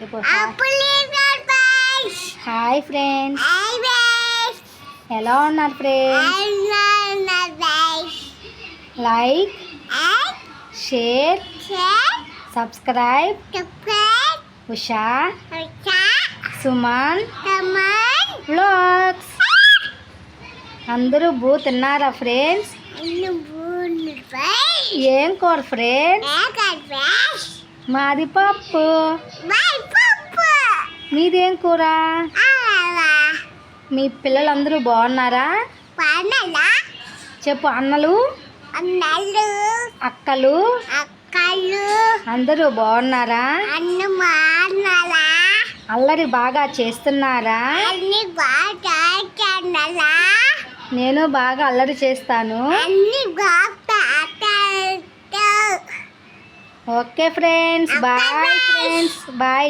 చెప్పు hi friends, ఎలా ఉన్నారు friends? Like, share, subscribe Usha Suman vlogs. అందరూ తిన్నారా ఫ్రెండ్స్? ఏం కూర ఫ్రెండ్స్? మాది పప్పు. మీదేం కూర? మీ పిల్లలందరూ బాగున్నారా? చెప్పు. అన్నలు అక్కలు అందరూ బాగున్నారా? అల్లరి బాగా చేస్తున్నారా? నేను బాగా అల్లరి చేస్తాను. Okay friends, bye friends, bye.